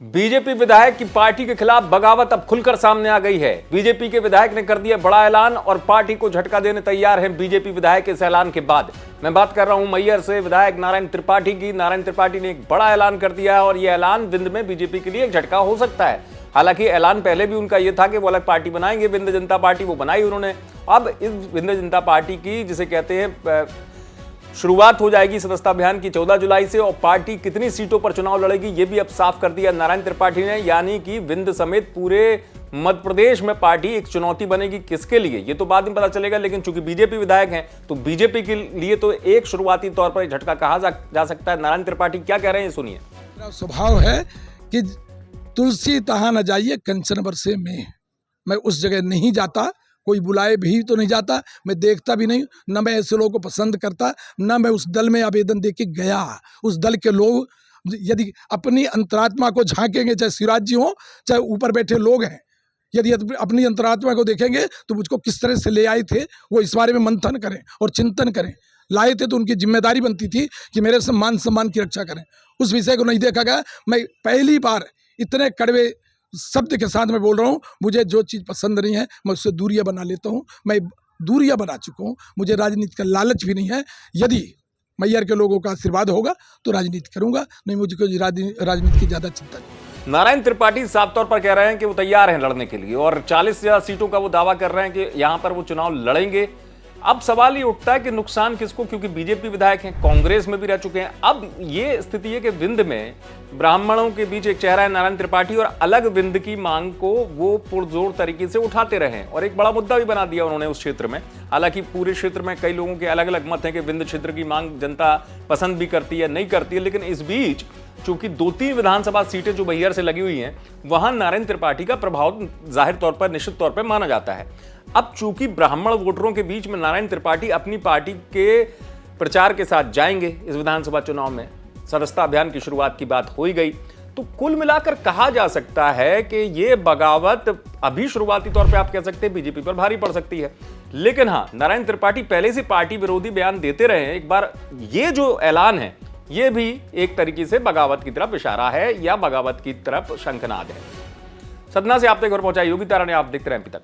BJP विधायक की party के खिलाफ बगावत अब खुलकर सामने आ गई है। बीजेपी के विधायक ने कर दिया बड़ा ऐलान और पार्टी को झटका देने तैयार हैं बीजेपी विधायक इस ऐलान के बाद। मैं बात कर रहा हूं मैहर से विधायक नारायण त्रिपाठी की। नारायण त्रिपाठी ने एक बड़ा ऐलान कर दिया है और यह ऐलान विंध्य में बीजेपी के लिए एक झटका हो सकता है। हालांकि ऐलान पहले भी उनका यह था कि वो अलग पार्टी बनाएंगे, विंध्य जनता पार्टी, वो बनाई उन्होंने। अब इस विंध्य जनता पार्टी की, जिसे कहते हैं, शुरुआत हो जाएगी सदस्यता अभियान की 14 जुलाई से और पार्टी कितनी सीटों पर चुनाव लड़ेगी ये भी अब साफ कर दिया नारायण त्रिपाठी ने। यानी कि विंध्य समेत पूरे मध्य प्रदेश में पार्टी एक चुनौती बनेगी। किसके लिए ये तो बाद में पता चलेगा, लेकिन चूंकि बीजेपी विधायक हैं तो बीजेपी के लिए तो एक शुरुआती तौर पर झटका कहा जा सकता है। नारायण त्रिपाठी क्या कह रहे हैं, सुनिए। मेरा स्वभाव है कि तुलसी तहाँ न जाइए कंचन बरसे में। मैं उस जगह नहीं जाता, कोई बुलाए भी तो नहीं जाता, मैं देखता भी नहीं, न मैं ऐसे लोगों को पसंद करता, न मैं उस दल में आवेदन दे के गया। उस दल के लोग यदि अपनी अंतरात्मा को झांकेंगे, चाहे शिवराज जी हो चाहे ऊपर बैठे लोग हैं, यदि अपनी अंतरात्मा को देखेंगे तो मुझको किस तरह से ले आए थे वो इस बारे में मंथन करें और चिंतन करें। लाए थे तो उनकी जिम्मेदारी बनती थी कि मेरे मान सम्मान की रक्षा करें। उस विषय को नहीं देखा गया। मैं पहली बार इतने कड़वे शब्द के साथ मैं बोल रहा हूँ, मुझे जो चीज़ पसंद नहीं है मैं उससे दूरियां बना लेता हूँ। मैं दूरियां बना चुका हूँ, मुझे राजनीति का लालच भी नहीं है। यदि मैहर के लोगों का आशीर्वाद होगा तो राजनीति करूंगा, नहीं मुझे कोई राजनीति की ज़्यादा चिंता नहीं। नारायण त्रिपाठी साफ तौर पर कह रहे हैं कि वो तैयार हैं लड़ने के लिए और 40 सीटों का वो दावा कर रहे हैं कि यहां पर वो चुनाव लड़ेंगे। अब सवाल ये उठता है कि नुकसान किसको, क्योंकि बीजेपी विधायक हैं, कांग्रेस में भी रह चुके हैं। अब ये स्थिति है कि विंध्य में ब्राह्मणों के बीच एक चेहरा है नारायण त्रिपाठी और अलग विंध्य की मांग को वो पुरजोर तरीके से उठाते रहे और एक बड़ा मुद्दा भी बना दिया उन्होंने उस क्षेत्र में। हालांकि पूरे क्षेत्र में कई लोगों के अलग अलग मत हैं कि विंध्य क्षेत्र की मांग जनता पसंद भी करती है, नहीं करती है, लेकिन इस बीच चूंकि 2-3 विधानसभा सीटें जो मैहर से लगी हुई हैं, वहां नारायण त्रिपाठी का प्रभाव जाहिर तौर पर, निश्चित तौर पर माना जाता है। अब चूंकि ब्राह्मण वोटरों के बीच में नारायण त्रिपाठी अपनी पार्टी के प्रचार के साथ जाएंगे इस विधानसभा चुनाव में, सदस्यता अभियान की शुरुआत की बात हो ही गई, तो कुल मिलाकर कहा जा सकता है कि यह बगावत अभी शुरुआती तौर पे आप कह सकते हैं बीजेपी पर भारी पड़ सकती है। लेकिन हां, नारायण त्रिपाठी पहले से पार्टी विरोधी बयान देते रहे हैं। एक बार ये जो ऐलान है यह भी एक तरीके से बगावत की तरफ इशारा है या बगावत की तरफ शंखनाद है। सतना से आप तक खबर पहुंचाई योगी तारा ने। आप देखते रहे अभी तक।